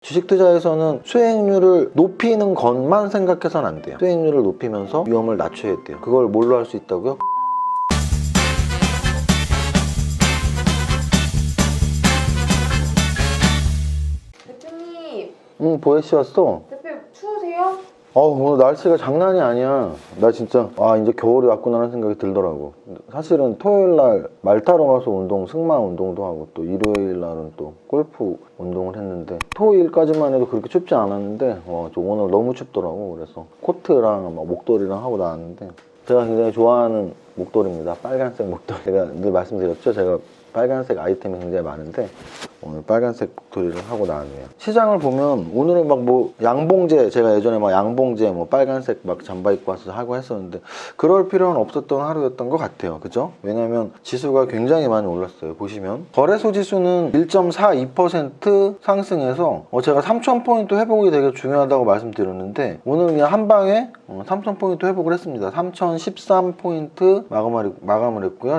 주식 투자에서는 수익률을 높이는 것만 생각해서는 안 돼요. 수익률을 높이면서 위험을 낮춰야 돼요. 그걸 뭘로 할 수 있다고요? 대표님. 보혜 씨 왔어? 대표님 추우세요? 오늘 날씨가 장난이 아니야. 나 진짜 이제 겨울이 왔구나라는 생각이 들더라고. 사실은 토요일날 말 타러 가서 승마 운동도 하고, 또 일요일날은 또 골프 운동을 했는데, 토요일까지만 해도 그렇게 춥지 않았는데 오늘 너무 춥더라고. 그래서 코트랑 목도리랑 하고 나왔는데, 제가 굉장히 좋아하는 목도리입니다. 빨간색 목도리. 제가 늘 말씀드렸죠, 제가 빨간색 아이템이 굉장히 많은데 오늘 빨간색 목도리를 하고 나왔네요. 시장을 보면 오늘은 양봉제, 제가 예전에 양봉제 빨간색 잠바 입고 와서 하고 했었는데 그럴 필요는 없었던 하루였던 것 같아요. 그죠? 왜냐면 지수가 굉장히 많이 올랐어요. 보시면 거래소 지수는 1.42% 상승해서 제가 3,000포인트 회복이 되게 중요하다고 말씀드렸는데, 오늘 그냥 한 방에 3,000포인트 회복을 했습니다. 3,013포인트 마감을 했고요.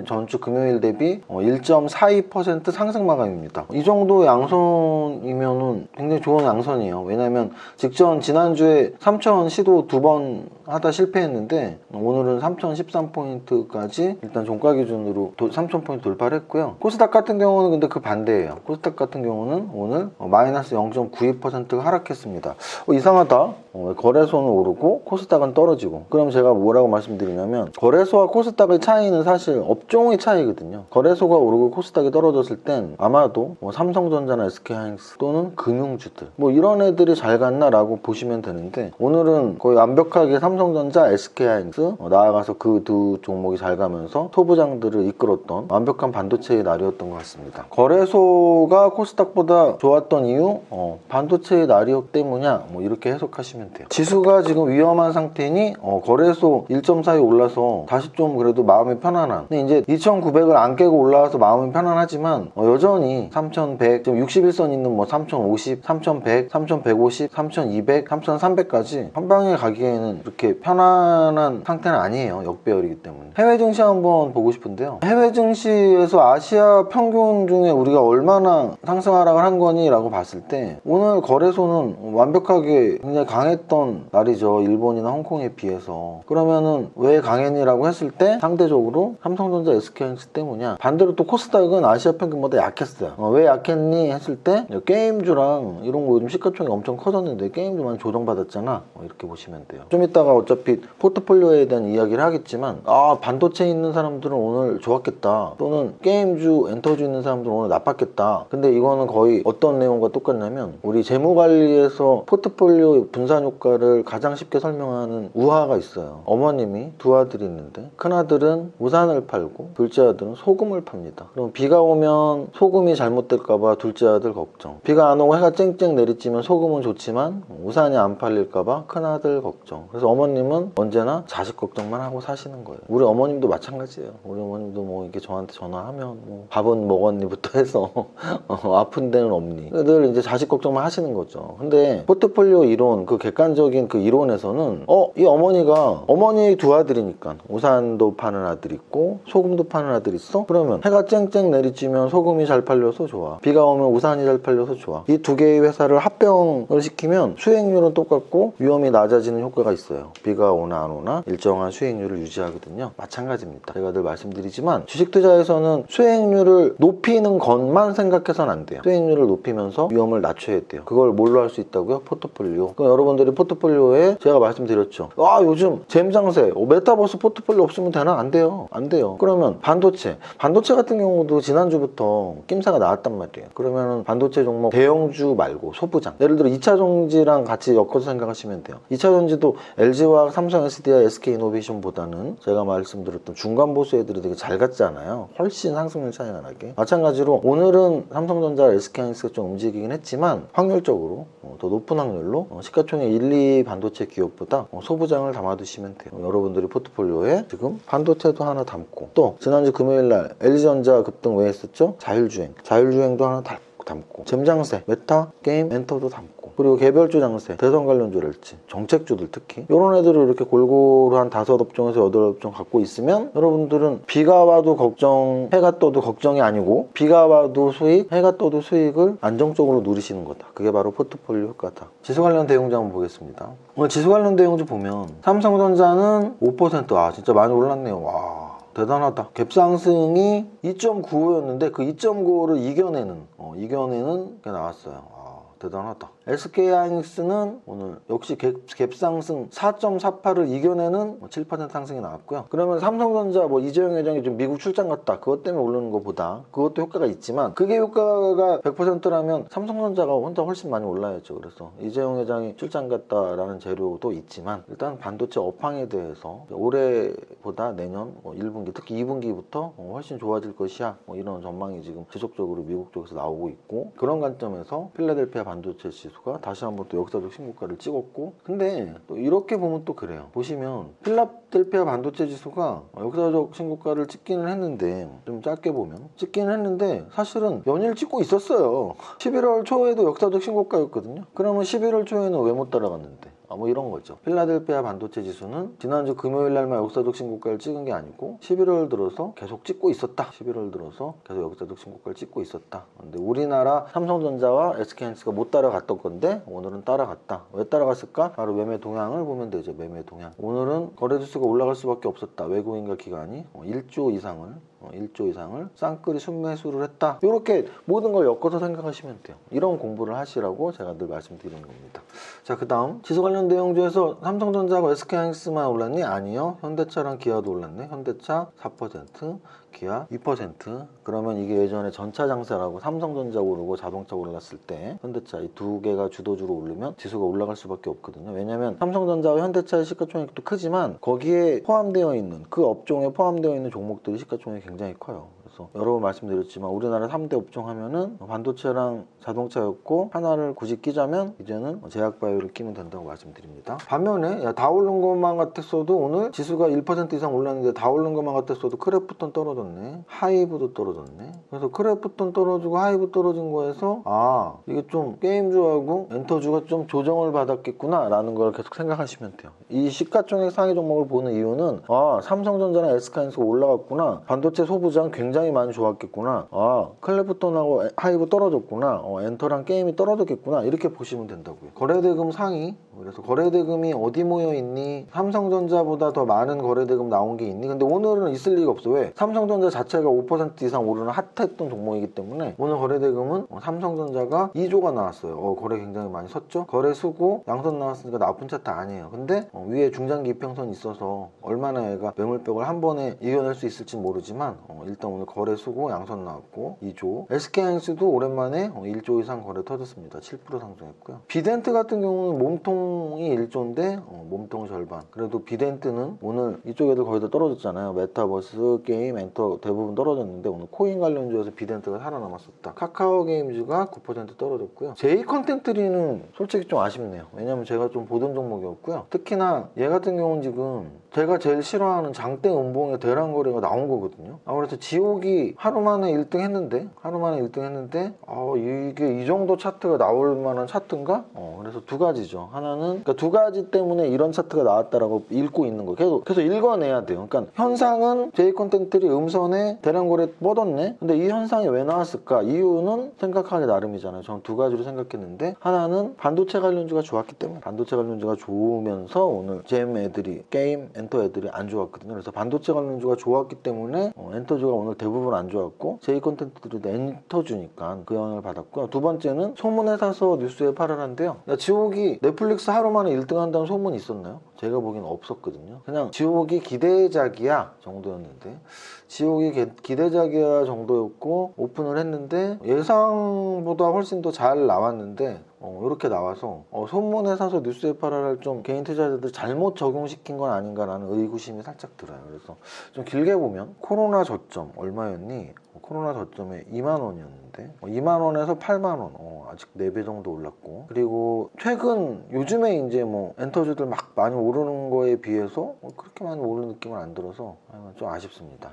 전주 금요일 대비 1.42% 상승 마감입니다. 이 정도 양선이면은 굉장히 좋은 양선이에요. 왜냐면 지난주에 3,000 시도 2번 하다 실패했는데, 오늘은 3,013포인트까지 일단 종가 기준으로 3,000포인트 돌파를 했고요. 코스닥 같은 경우는 근데 그 반대예요. 코스닥 같은 경우는 오늘 마이너스 0.92%가 하락했습니다. 이상하다. 거래소는 오르고 코스닥은 떨어지고. 그럼 제가 뭐라고 말씀드리냐면, 거래소와 코스닥의 차이는 사실 업종의 차이거든요. 거래소가 오르고 코스닥이 떨어졌을 땐 아마도 삼성전자나 SK하이닉스 또는 금융주들 이런 애들이 잘 갔나라고 보시면 되는데, 오늘은 거의 완벽하게 삼성전자, SK하이닉스 나아가서 그 두 종목이 잘 가면서 소부장들을 이끌었던 완벽한 반도체의 날이었던 것 같습니다. 거래소가 코스닥보다 좋았던 이유? 반도체의 날이었기 때문이냐, 이렇게 해석하시면 돼요. 지수가 지금 위험한 상태니 거래소 1.42 올라서 다시 좀 그래도 마음이 편안한. 근데 이제 2,900을 안 깨고 올라와서 마음은 편안하지만 여전히 3,100, 지금 61선 있는 3,050, 3,100, 3,150, 3,200, 3,300까지 한 방에 가기에는 이렇게 편안한 상태는 아니에요. 역배열이기 때문에. 해외 증시 한번 보고 싶은데요. 해외 증시에서 아시아 평균 중에 우리가 얼마나 상승 하락을 한 거니 라고 봤을 때, 오늘 거래소는 완벽하게 굉장히 강했던 날이죠. 일본이나 홍콩에 비해서. 그러면은 왜 강했니라고 했을 때 상대적으로 삼성전자, SK하이닉스 때문이야. 반대로 또 코스닥은 아시아 평균보다 약했어요. 왜 약했니 했을 때 게임주랑 이런 거 요즘 시가총액이 엄청 커졌는데 게임주 많이 조정받았잖아. 이렇게 보시면 돼요. 좀 이따가 어차피 포트폴리오에 대한 이야기를 하겠지만, 반도체 있는 사람들은 오늘 좋았겠다, 또는 게임주, 엔터주 있는 사람들은 오늘 나빴겠다. 근데 이거는 거의 어떤 내용과 똑같냐면, 우리 재무관리에서 포트폴리오 분산 효과를 가장 쉽게 설명하는 우화가 있어요. 어머님이 두 아들이 있는데, 큰아들은 우산을 팔고 둘째 아들은 소금을 팝니다. 그럼 비가 오면 소금이 잘못될까봐 둘째 아들 걱정, 비가 안 오고 해가 쨍쨍 내리쬐면 소금은 좋지만 우산이 안 팔릴까봐 큰아들 걱정. 그래서 어머님은 언제나 자식 걱정만 하고 사시는 거예요. 우리 어머님도 마찬가지예요. 우리 어머님도 이렇게 저한테 전화하면 밥은 먹었니부터 해서 아픈 데는 없니, 늘 이제 자식 걱정만 하시는 거죠. 근데 포트폴리오 이론, 그 객관적인 그 이론에서는 이 어머니 두 아들이니까 우산도 파는 아들 있고 소금도 파는 아들 있어? 그러면 해가 쨍쨍 내리쬐면 소금이 잘 팔려서 좋아, 비가 오면 우산이 잘 팔려서 좋아. 이 두 개의 회사를 합병을 시키면 수익률은 똑같고 위험이 낮아지는 효과가 있어요. 비가 오나 안 오나 일정한 수익률을 유지하거든요. 마찬가지입니다. 제가 늘 말씀드리지만, 주식 투자에서는 수익률을 높이는 것만 생각해서는 안 돼요. 수익률을 높이면서 위험을 낮춰야 돼요. 그걸 뭘로 할 수 있다고요? 포트폴리오. 그럼 여러분들이 포트폴리오에, 제가 말씀드렸죠, 요즘 잼장세, 메타버스 포트폴리오 없으면 되나? 안 돼요. 안 돼요. 그러면 반도체 같은 경우도 지난주부터 낌새가 나왔단 말이에요. 그러면은 반도체 종목 대형주 말고 소부장, 예를 들어 2차전지랑 같이 엮어서 생각하시면 돼요. 2차전지도 LG화학, 삼성 SDI, SK이노베이션보다는 제가 말씀드렸던 중간 보수 애들이 되게 잘 갔잖아요. 훨씬 상승률 차이가 나게. 마찬가지로 오늘은 삼성전자, SK하이닉스가 좀 움직이긴 했지만 확률적으로 더 높은 확률로 시가총액 1, 2 반도체 기업보다 소부장을 담아두시면 돼요. 여러분들이 포트폴리오에 지금 반도체도 하나 담고, 또 지난주 금요일날 LG전자 급등 왜 했었죠? 자율주행도 하나 담고, 잼장세, 메타, 게임, 엔터도 담고, 그리고 개별주 장세, 대선 관련주랄지 정책주들 특히 이런 애들을 이렇게 골고루 한 5업종에서 8업종 갖고 있으면 여러분들은 비가 와도 걱정, 해가 떠도 걱정이 아니고 비가 와도 수익, 해가 떠도 수익을 안정적으로 누리시는 거다. 그게 바로 포트폴리오 효과다. 지수 관련 대용주 한번 보겠습니다. 오늘 지수 관련 대용주 보면 삼성전자는 5%, 아 진짜 많이 올랐네요. 와 대단하다. 갭상승이 2.95였는데 그 2.95를 이겨내는 게 나왔어요. 대단하다. SK하이닉스는 오늘 역시 갭상승 4.48을 이겨내는 7% 상승이 나왔고요. 그러면 삼성전자 이재용 회장이 좀 미국 출장 갔다 그것 때문에 오르는 것보다 그것도 효과가 있지만 그게 효과가 100%라면 삼성전자가 혼자 훨씬 많이 올라야죠. 그래서 이재용 회장이 출장 갔다라는 재료도 있지만 일단 반도체 업황에 대해서 올해보다 내년 1분기 특히 2분기부터 훨씬 좋아질 것이야 이런 전망이 지금 지속적으로 미국 쪽에서 나오고 있고 그런 관점에서 필라델피아 반도체 지수가 다시 한번 또 역사적 신고가를 찍었고 근데 또 이렇게 보면 또 그래요. 보시면 필라델피아 반도체 지수가 역사적 신고가를 찍기는 했는데 좀 짧게 보면 찍기는 했는데 사실은 연일 찍고 있었어요. 11월 초에도 역사적 신고가였거든요. 그러면 11월 초에는 왜 못 따라갔는데? 이런 거죠. 필라델피아 반도체 지수는 지난주 금요일 날만 역사적 신고가를 찍은 게 아니고 11월 들어서 계속 찍고 있었다. 11월 들어서 계속 역사적 신고가를 찍고 있었다. 근데 우리나라 삼성전자와 SK하이닉스가 못 따라갔던 건데 오늘은 따라갔다. 왜 따라갔을까? 바로 매매 동향을 보면 되죠. 매매 동향. 오늘은 거래지수가 올라갈 수밖에 없었다. 외국인과 기관이 1조 이상을 쌍끌이 순매수를 했다. 이렇게 모든 걸 엮어서 생각하시면 돼요. 이런 공부를 하시라고 제가 늘 말씀드리는 겁니다. 자, 그 다음 지수 관련 대형주에서 삼성전자하고 SK하이닉스만 올랐니? 아니요. 현대차랑 기아도 올랐네. 현대차 4%, 기아 2%. 그러면 이게 예전에 전차 장세라고 삼성전자 오르고 자동차 올랐을 때 현대차 이 두 개가 주도주로 오르면 지수가 올라갈 수밖에 없거든요. 왜냐면 삼성전자와 현대차의 시가총액도 크지만 거기에 포함되어 있는 그 업종에 포함되어 있는 종목들이 시가총액이 굉장히 커요. 그래서 여러 번 말씀드렸지만 우리나라 3대 업종 하면은 반도체랑 자동차였고 하나를 굳이 끼자면 이제는 제약바이오를 끼면 된다고 말씀드립니다. 반면에 다 오른 것만 같았어도 오늘 지수가 1% 이상 올랐는데 다 오른 것만 같았어도 크래프톤 떨어졌네. 하이브도 떨어졌네. 그래서 크래프톤 떨어지고 하이브 떨어진 거에서 이게 좀 게임주하고 엔터주가 좀 조정을 받았겠구나 라는 걸 계속 생각하시면 돼요. 이 시가총액 상위 종목을 보는 이유는 삼성전자랑 SK하이닉스가 올라갔구나. 반도체 소부장 굉장히 많이 좋았겠구나. 클래프톤하고 하이브 떨어졌구나. 엔터랑 게임이 떨어졌겠구나. 이렇게 보시면 된다고요. 거래대금 상위. 그래서 거래대금이 어디 모여있니? 삼성전자보다 더 많은 거래대금 나온 게 있니? 근데 오늘은 있을 리가 없어. 왜? 삼성전자 자체가 5% 이상 오르는 핫했던 종목이기 때문에 오늘 거래대금은 삼성전자가 2조가 나왔어요. 거래 굉장히 많이 섰죠? 거래 수고 양선 나왔으니까 나쁜 차트 아니에요. 근데 위에 중장기 이평선이 있어서 얼마나 얘가 매물벽을 한 번에 이겨낼 수 있을지 모르지만 일단 오늘 거래 수고 양선 나왔고 2조. SK하이닉스도 오랜만에 1조 이상 거래 터졌습니다. 7% 상승했고요. 비덴트 같은 경우는 몸통이 1조인데 몸통 절반. 그래도 비덴트는 오늘 이쪽에도 거의 다 떨어졌잖아요. 메타버스, 게임, 엔터 대부분 떨어졌는데 오늘 코인 관련주에서 비덴트가 살아남았었다. 카카오 게임즈가 9% 떨어졌고요. 제이 컨텐츠리는 솔직히 좀 아쉽네요. 왜냐면 제가 좀 보던 종목이었고요. 특히나 얘 같은 경우는 지금 제가 제일 싫어하는 장대 음봉의 대량 거래가 나온 거거든요. 그래서 지옥이 하루 만에 1등 했는데 이게 이 정도 차트가 나올 만한 차트인가? 그래서 두 가지죠. 하나는 그러니까 두 가지 때문에 이런 차트가 나왔다라고 읽고 있는 거 계속 읽어내야 돼요. 그러니까 현상은 제이 컨텐츠리 음선에 대량 거래 뻗었네. 근데 이 현상이 왜 나왔을까? 이유는 생각하기 나름이잖아요. 저는 두 가지로 생각했는데 하나는 반도체 관련주가 좋았기 때문에 반도체 관련주가 좋으면서 오늘 GM 애들이 게임 엔터 애들이 안 좋았거든요. 그래서 반도체 관련주가 좋았기 때문에 엔터주가 오늘 대부분 안 좋았고 제이 컨텐츠들도 엔터주니까 그 영향을 받았고요. 두 번째는 소문에 사서 뉴스에 팔아란데요. 지옥이 넷플릭스 하루 만에 1등 한다는 소문이 있었나요? 제가 보기엔 없었거든요. 그냥 지옥이 기대작이야 정도였는데 지옥이 기대작이야 정도였고 오픈을 했는데 예상보다 훨씬 더 잘 나왔는데 이렇게 나와서 소문에 사서 뉴스에 팔아를 좀 개인 투자자들 잘못 적용시킨 건 아닌가라는 의구심이 살짝 들어요. 그래서 좀 길게 보면 코로나 저점 얼마였니? 코로나 저점에 2만 원이었는데 2만 원에서 8만 원, 아직 4배 정도 올랐고, 그리고 최근 요즘에 이제 뭐 엔터주들 막 많이 오르는 거에 비해서 그렇게 많이 오르는 느낌은 안 들어서 좀 아쉽습니다.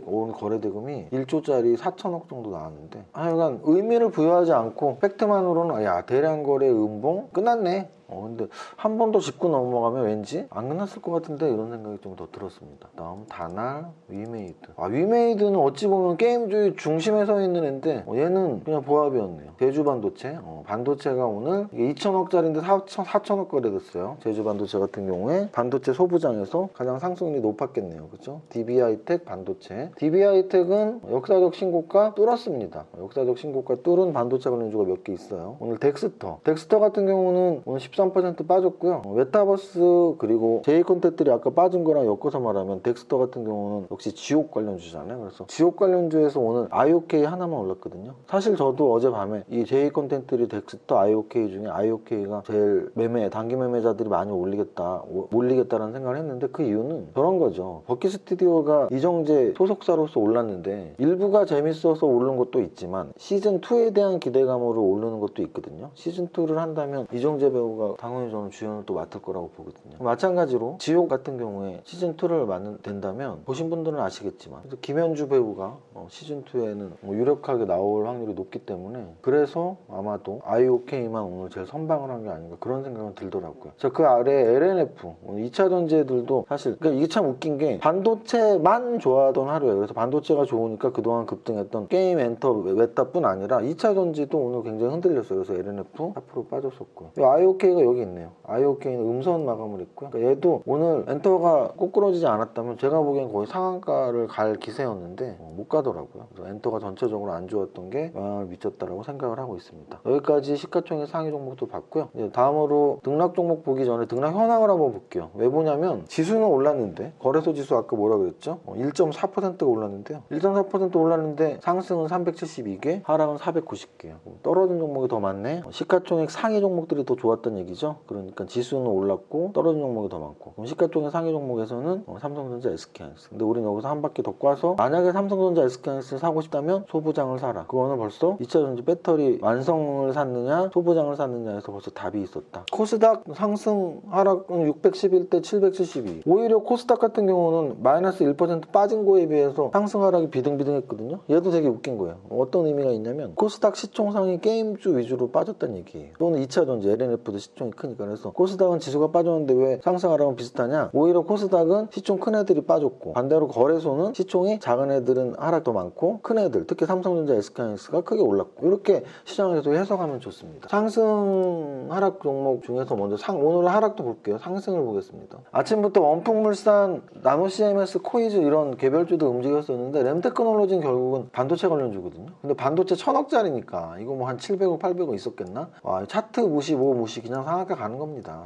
오늘 거래대금이 1조짜리 4천억 정도 나왔는데 하여간 의미를 부여하지 않고 팩트만으로는 야, 대량 거래 음봉 끝났네. 근데 한 번 더 짚고 넘어가면 왠지 안 끝났을 것 같은데 이런 생각이 좀 더 들었습니다. 다음 다날, 위메이드. 위메이드는 어찌 보면 게임주의 중심에 서 있는 애인데 얘는 그냥 보합이었네요. 제주반도체. 반도체가 오늘 2천억짜리인데 4천억 거래됐어요. 제주반도체 같은 경우에 반도체 소부장에서 가장 상승률이 높았겠네요. 그렇죠? DB하이텍 반도체. DB하이텍은 역사적 신고가 뚫었습니다. 역사적 신고가 뚫은 반도체 관련주가 몇 개 있어요. 오늘 덱스터 같은 경우는 오늘 13% 빠졌고요. 메타버스 그리고 제이컨택들이 아까 빠진 거랑 엮어서 말하면 덱스터 같은 경우는 역시 지옥 관련주잖아요. 그래서 지옥 관련주에서 오늘 IOK 하나만 올랐거든요. 사실 저도 어젯밤에 이 제이컨택들이 덱스터 IOK 중에 IOK가 제일 단기 매매자들이 많이 몰리겠다라는 생각을 했는데 그 이유는 저런 거죠. 버킷 스튜디오가 이정재 소속사로서 올랐는데 일부가 재밌어서 오르는 것도 있지만 시즌2에 대한 기대감으로 오르는 것도 있거든요. 시즌2를 한다면 이정재 배우가 당연히 저는 주연을 또 맡을 거라고 보거든요. 마찬가지로 지옥 같은 경우에 시즌2를 된다면 보신 분들은 아시겠지만 김현주 배우가 시즌2에는 유력하게 나올 확률이 높기 때문에 그래서 아마도 IOK만 오늘 제일 선방을 한 게 아닌가 그런 생각은 들더라고요. 자, 그 아래 LNF 2차 전지들도 사실 그러니까 이게 참 웃긴 게 반도체만 좋아하던 하루예요. 그래서 반도체가 좋으니까 그동안 급등했던 게임 엔터 메타뿐 아니라 2차 전지도 오늘 굉장히 흔들렸어요. 그래서 LNF 4% 빠졌었고요. IOK가 여기 있네요. IOK는 음선 마감을 했고요. 그러니까 얘도 오늘 엔터가 꼬꾸러지지 않았다면 제가 보기엔 거의 상한가를 갈 기세였는데 못 가더라고요. 그래서 엔터가 전체적으로 안 좋았던 게 영향을 미쳤다라고 생각을 하고 있습니다. 여기까지 시가총액 상위 종목도 봤고요. 이제 다음으로 등락 종목 보기 전에 등락 현황을 한번 볼게요. 왜 보냐면 지수는 올랐는데 거래소 지수 아까 뭐라 그랬죠? 1.4%가 올랐는데요. 1.4% 올랐는데 상승은 372개, 하락은 490개요. 떨어진 종목이 더 많네. 시가총액 상위 종목들이 더 좋았던 얘기죠. 그러니까 지수는 올랐고 떨어진 종목이 더 많고, 그럼 시가총액 상위 종목에서는 삼성전자, SK하이닉스. 근데 우리는 여기서 한 바퀴 더 꽈서 만약에 삼성전자, SK하이닉스를 사고 싶다면 소부장을 사라. 그거는 벌써 2차전지 배터리 완성을 샀느냐 소부장을 샀느냐에서 벌써 답이 있었다. 코스닥 상승 하락은 611대 772. 오히려 코스닥 같은 경우는 마이너스 1% 빠진 거에 비해서 상승 하락이 비등비등했거든요. 얘도 되게 웃긴 거예요. 어떤 의미가 있냐면 코스닥 시총상이 게임주 위주로 빠졌다는 얘기예요. 또는 2차전지 LNF도 시총이 크니까. 그래서 코스닥은 지수가 빠졌는데 왜 상승 하락은 비슷하냐? 오히려 코스닥은 시총 큰 애들이 빠졌고 반대로 거래소는 시총이 작은 애들은 하락 더 많고 큰 애들 특히 삼성전자, SK하이닉스가 크게 올랐고, 이렇게 시장에서 해석하면 좋습니다. 상승 하락 종목 중에서 먼저 오늘 하락도 볼게요. 상승을 보겠습니다. 아침부터 원풍물산, 나노CMS, 코이즈 이런 개별주도 움직였었는데 램테크놀로지는 결국은 반도체 관련주거든요. 근데 반도체 1000억짜리니까 이거 뭐 한 700억, 800억 있었겠나? 와, 차트 무시 그냥 상한가 가는 겁니다.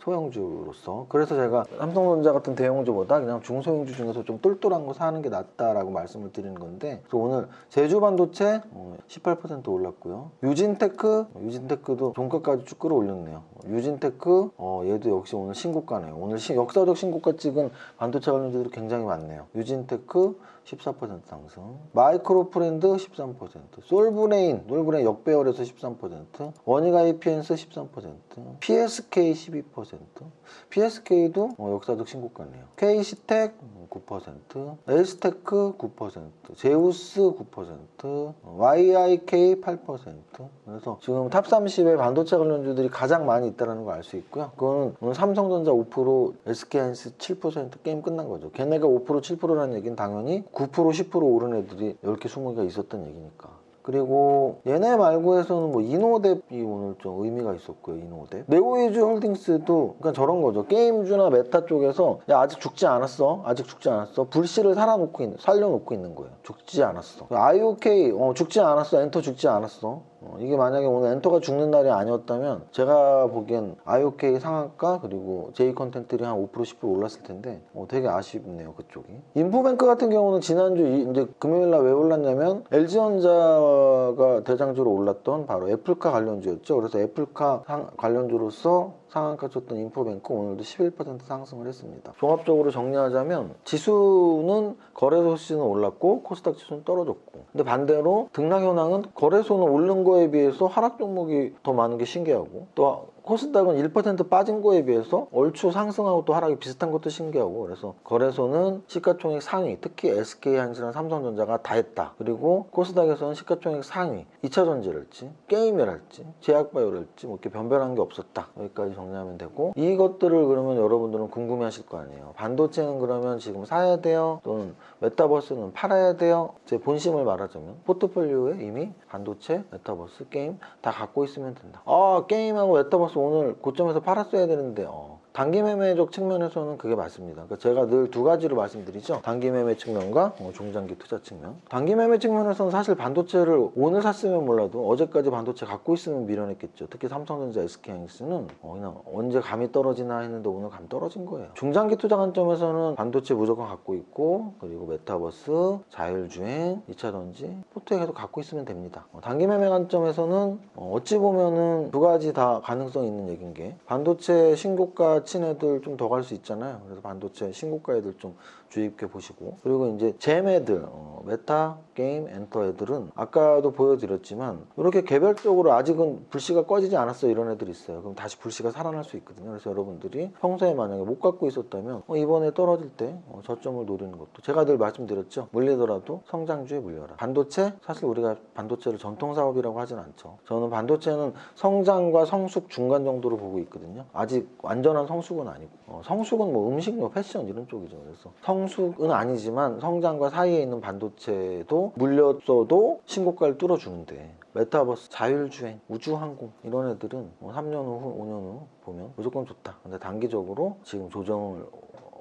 소형주로서. 그래서 제가 삼성전자 같은 대형주보다 그냥 중소형주 중에서 좀 똘똘한 거 사는 게 낫다라고 말씀을 드리는 건데, 그래서 오늘 제주반도체 18% 올랐고요. 유진테크도 종가까지 쭉 끌어올렸네요. 유진테크 얘도 역시 오늘 신고가네요. 오늘 역사적 신고가 찍은 반도체 관련주들이 굉장히 많네요. 유진테크 14% 상승, 마이크로프렌드 13%, 솔브레인 역배열에서 13%, 원익IPS 13%, PSK 12%, PSK도 역사적 신고가네요. KC텍 9%, 에스테크 9%, 제우스 9%, YIK 8%. 그래서 지금 탑 30의 반도체 관련주들이 가장 많이 있다는 걸 알 수 있고요. 그거는 오늘 삼성전자 5%, SK하이닉스 7% 게임 끝난 거죠. 걔네가 5%, 7%라는 얘기는 당연히 9%, 10% 오른 애들이 10개, 20개가 있었던 얘기니까. 그리고 얘네 말고 해서는 뭐 이노뎁이 오늘 좀 의미가 있었고요. 이노뎁, 네오이즈 홀딩스도 그러니까 저런 거죠. 게임주나 메타 쪽에서 야 아직 죽지 않았어 불씨를 살려놓고 있는 거예요. 죽지 않았어. IOK 죽지 않았어. 엔터 죽지 않았어. 이게 만약에 오늘 엔터가 죽는 날이 아니었다면 제가 보기엔 IOK 상한가 그리고 제이컨텐트리 한 5%, 10% 올랐을 텐데 되게 아쉽네요. 그쪽이. 인포뱅크 같은 경우는 지난주 이제 금요일날 왜 올랐냐면 LG전자가 대장주로 올랐던 바로 애플카 관련주였죠. 그래서 애플카 관련주로서 상한가 쳤던 인포뱅크 오늘도 11% 상승을 했습니다. 종합적으로 정리하자면 지수는 거래소 수치는 올랐고 코스닥 지수는 떨어졌고, 근데 반대로 등락 현황은 거래소는 오른 거에 비해서 하락 종목이 더 많은 게 신기하고, 또 코스닥은 1% 빠진 거에 비해서 얼추 상승하고 또 하락이 비슷한 것도 신기하고, 그래서 거래소는 시가총액 상위, 특히 SK하이닉스랑 삼성전자가 다 했다. 그리고 코스닥에서는 시가총액 상위, 2차전지랄지 게임이랄지 제약바이오랄지 뭐 이렇게 변별한 게 없었다. 여기까지 정리하면 되고, 이것들을 그러면 여러분들은 궁금해하실 거 아니에요. 반도체는 그러면 지금 사야 돼요? 또는 메타버스는 팔아야 돼요? 제 본심을 말하자면 포트폴리오에 이미 반도체, 메타버스, 게임 다 갖고 있으면 된다. 게임하고 메타버스 오늘 고점에서 팔았어야 되는데 단기 매매적 측면에서는 그게 맞습니다. 그러니까 제가 늘 두 가지로 말씀드리죠. 단기 매매 측면과 중장기 투자 측면. 단기 매매 측면에서는 사실 반도체를 오늘 샀으면 몰라도 어제까지 반도체 갖고 있으면 밀어냈겠죠. 특히 삼성전자, SK하이닉스는 그냥 언제 감이 떨어지나 했는데 오늘 감 떨어진 거예요. 중장기 투자 관점에서는 반도체 무조건 갖고 있고, 그리고 메타버스, 자율주행, 2차전지, 포트에 계속 갖고 있으면 됩니다. 단기 매매 관점에서는 어찌 보면은 두 가지 다 가능성 있는 얘기인 게, 반도체 신고가 친 애들 좀 더 갈 수 있잖아요. 그래서 반도체 신고가 애들 좀 주의 깊게 보시고, 그리고 이제 잼 애들, 메타, 게임, 엔터 애들은 아까도 보여드렸지만 이렇게 개별적으로 아직은 불씨가 꺼지지 않았어요. 이런 애들이 있어요. 그럼 다시 불씨가 살아날 수 있거든요. 그래서 여러분들이 평소에 만약에 못 갖고 있었다면 이번에 떨어질 때 저점을 노리는 것도, 제가 늘 말씀드렸죠. 물리더라도 성장주에 물려라. 반도체, 사실 우리가 반도체를 전통사업이라고 하진 않죠. 저는 반도체는 성장과 성숙 중간 정도로 보고 있거든요. 아직 완전한 성숙은 아니고, 성숙은 뭐 음식, 패션 이런 쪽이죠. 그래서 성숙은 아니지만 성장과 사이에 있는 반도체도 물렸어도 신고가를 뚫어주는데, 메타버스, 자율주행, 우주항공 이런 애들은 3년 후, 5년 후 보면 무조건 좋다. 근데 단기적으로 지금 조정을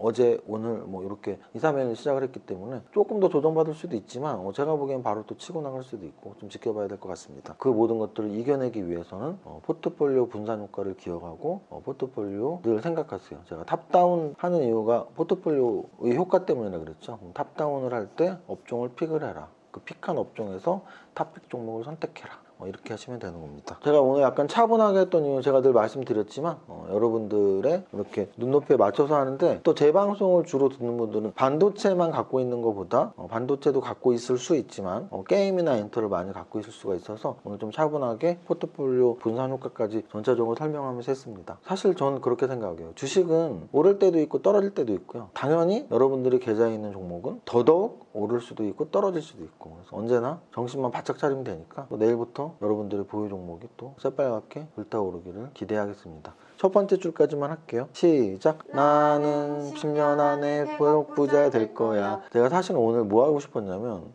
어제, 오늘 뭐 이렇게 2, 3일 시작을 했기 때문에 조금 더 조정받을 수도 있지만 제가 보기엔 바로 또 치고 나갈 수도 있고 좀 지켜봐야 될 것 같습니다. 그 모든 것들을 이겨내기 위해서는 포트폴리오 분산 효과를 기억하고 포트폴리오 늘 생각하세요. 제가 탑다운 하는 이유가 포트폴리오의 효과 때문이라 그랬죠. 탑다운을 할 때 업종을 픽을 해라. 그 픽한 업종에서 탑픽 종목을 선택해라. 이렇게 하시면 되는 겁니다. 제가 오늘 약간 차분하게 했던 이유, 제가 늘 말씀드렸지만 여러분들의 이렇게 눈높이에 맞춰서 하는데, 또 제 방송을 주로 듣는 분들은 반도체만 갖고 있는 것보다 반도체도 갖고 있을 수 있지만 게임이나 엔터를 많이 갖고 있을 수가 있어서 오늘 좀 차분하게 포트폴리오 분산 효과까지 전체적으로 설명하면서 했습니다. 사실 저는 그렇게 생각해요. 주식은 오를 때도 있고 떨어질 때도 있고요. 당연히 여러분들이 계좌에 있는 종목은 더더욱 오를 수도 있고 떨어질 수도 있고, 그래서 언제나 정신만 바짝 차리면 되니까 또 내일부터 여러분들의 보유 종목이 또 새빨갛게 불타오르기를 기대하겠습니다. 첫 번째 줄까지만 할게요. 시작. 나는 10년 안에 부자 될 거야. 제가 사실은 오늘 뭐 하고 싶었냐면,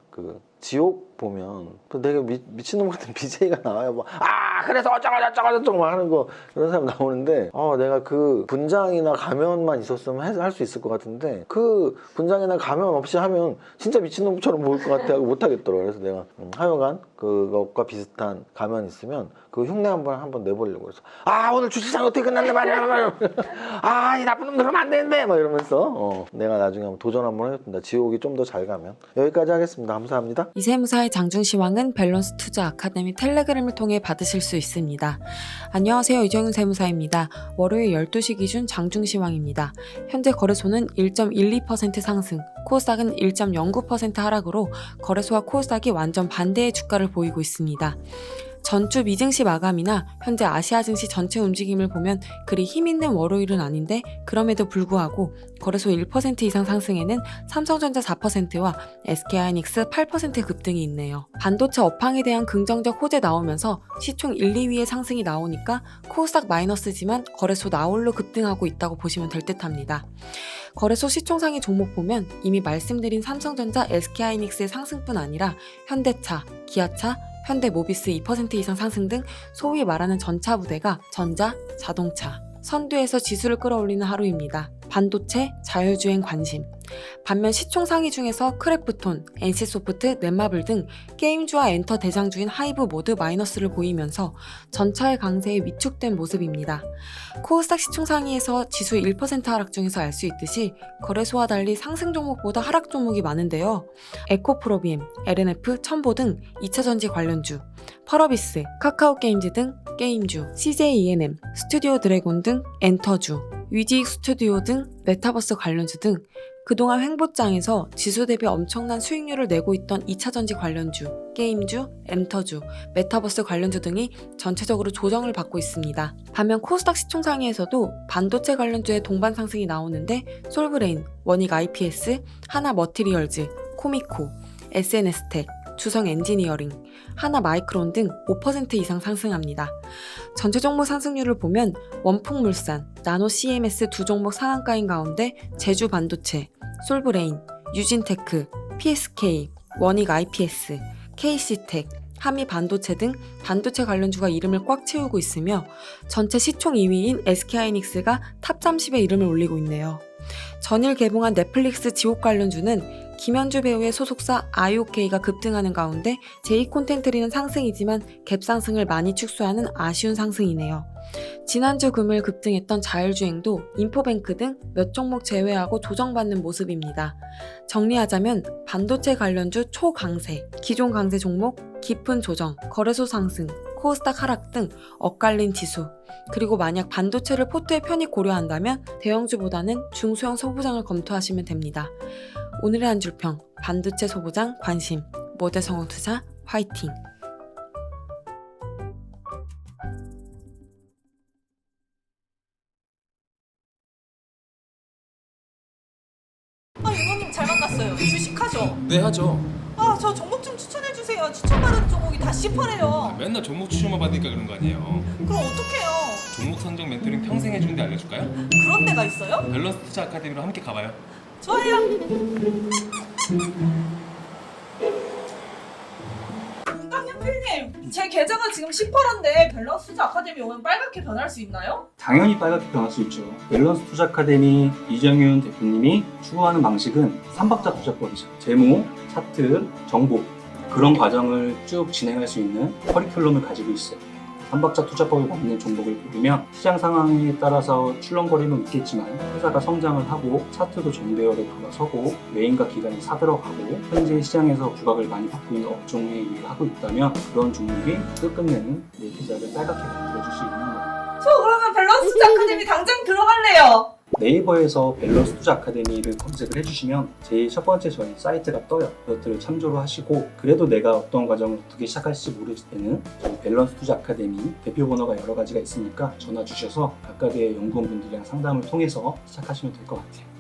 지옥 보면 되게 미친놈 같은 BJ가 나와요. 그래서 어쩌고 막 하는 거, 그런 사람 나오는데 내가 그 분장이나 가면만 있었으면 할 수 있을 것 같은데, 그 분장이나 가면 없이 하면 진짜 미친놈처럼 보일 것 같아 하고 못하겠더라고요. 그래서 내가 하여간 그것과 비슷한 가면 있으면 그 흉내 한번 내보려고 해서 오늘 주식장 어떻게 끝났네 말이야 이 나쁜 놈 그러면 안 되는데 막 이러면서 내가 나중에 한번 도전 한번 해봤습니다. 지옥이 좀 더 잘 가면. 여기까지 하겠습니다. 감사합니다. 이세무사의 장중시황은 밸런스 투자 아카데미 텔레그램을 통해 받으실 수 있습니다. 안녕하세요. 이정윤 세무사입니다. 월요일 12시 기준 장중시황입니다. 현재 거래소는 1.12% 상승, 코스닥은 1.09% 하락으로 거래소와 코스닥이 완전 반대의 주가를 보이고 있습니다. 전주 미증시 마감이나 현재 아시아 증시 전체 움직임을 보면 그리 힘있는 월요일은 아닌데, 그럼에도 불구하고 거래소 1% 이상 상승에는 삼성전자 4%와 SK하이닉스 8% 급등이 있네요. 반도체 업황에 대한 긍정적 호재 나오면서 시총 1, 2위의 상승이 나오니까 코스닥 마이너스지만 거래소 나홀로 급등하고 있다고 보시면 될 듯합니다. 거래소 시총 상위 종목 보면 이미 말씀드린 삼성전자, SK하이닉스의 상승뿐 아니라 현대차, 기아차, 현대모비스 2% 이상 상승 등 소위 말하는 전차 부대가 전자, 자동차, 선두에서 지수를 끌어올리는 하루입니다. 반도체, 자율주행 관심. 반면 시총 상위 중에서 크래프톤, NC소프트, 넷마블 등 게임주와 엔터 대장주인 하이브 모두 마이너스를 보이면서 전차의 강세에 위축된 모습입니다. 코스닥 시총 상위에서 지수 1% 하락 중에서 알 수 있듯이 거래소와 달리 상승 종목보다 하락 종목이 많은데요. 에코프로비엠, LNF, 첨보 등 2차전지 관련주, 펄어비스, 카카오게임즈 등 게임주, CJ E&M, 스튜디오 드래곤 등 엔터주, 위지익 스튜디오 등 메타버스 관련주 등 그동안 횡보장에서 지수 대비 엄청난 수익률을 내고 있던 2차전지 관련주, 게임주, 엔터주, 메타버스 관련주 등이 전체적으로 조정을 받고 있습니다. 반면 코스닥 시총상위에서도 반도체 관련주의 동반 상승이 나오는데 솔브레인, 원익 IPS, 하나 머티리얼즈, 코미코, SNS텍, 주성 엔지니어링, 하나 마이크론 등 5% 이상 상승합니다. 전체 종목 상승률을 보면 원풍물산, 나노 CMS 두 종목 상한가인 가운데 제주 반도체, 솔브레인, 유진테크, PSK, 원익 IPS, KC텍, 한미 반도체 등 반도체 관련주가 이름을 꽉 채우고 있으며 전체 시총 2위인 SK하이닉스가 탑 30에 이름을 올리고 있네요. 전일 개봉한 넷플릭스 지옥 관련주는 김현주 배우의 소속사 IOK가 급등하는 가운데 제2콘텐츠리는 상승이지만 갭상승을 많이 축소하는 아쉬운 상승이네요. 지난주 금요일 급등했던 자율주행도 인포뱅크 등 몇 종목 제외하고 조정받는 모습입니다. 정리하자면 반도체 관련주 초강세, 기존 강세 종목 깊은 조정, 거래소 상승, 코스닥 하락 등 엇갈린 지수, 그리고 만약 반도체를 포트에 편히 고려한다면 대형주보다는 중소형 소부장을 검토하시면 됩니다. 오늘의 한 줄평, 반도체 소부장 관심, 모대성공투자 화이팅! 이모님 잘 만났어요. 주식하죠? 네, 하죠. 저 종목 좀 추천해주세요. 추천받은 종목이 다 씹어래요. 맨날 종목 추천만 받으니까 그런 거 아니에요. 그럼 어떡해요? 종목 선정 멘토링 평생 해주는데 알려줄까요? 그런 데가 있어요? 밸런스 투자 아카데미로 함께 가봐요. 좋아요. 김강현 필님, 제 계좌가 지금 10%인데 밸런스 투자 아카데미 오면 빨갛게 변할 수 있나요? 당연히 빨갛게 변할 수 있죠. 밸런스 투자 아카데미 이정윤 대표님이 추구하는 방식은 3박자 투자법이죠. 재무, 차트, 정보 그런 과정을 쭉 진행할 수 있는 커리큘럼을 가지고 있어요. 3박자 투자법에 맞는 종목을 고르면 시장 상황에 따라서 출렁거림은 있겠지만 회사가 성장을 하고 차트도 정배열에 돌아서고 메인과 기간이 사들어가고 현재 시장에서 부각을 많이 받고 있는 업종에 일을 하고 있다면 그런 종목이 끝끝내는 내 계좌를 빨갛게 만들어줄 수 있는 거예요. 저 그러면 밸런스 투자 아카데미 당장 들어갈래요. 네이버에서 밸런스 투자 아카데미를 검색을 해주시면 제일 첫 번째 저희 사이트가 떠요. 그것들을 참조를 하시고 그래도 내가 어떤 과정을 어떻게 시작할지 모르실 때는 저희 밸런스 투자 아카데미 대표 번호가 여러 가지가 있으니까 전화 주셔서 각각의 연구원분들이랑 상담을 통해서 시작하시면 될 것 같아요.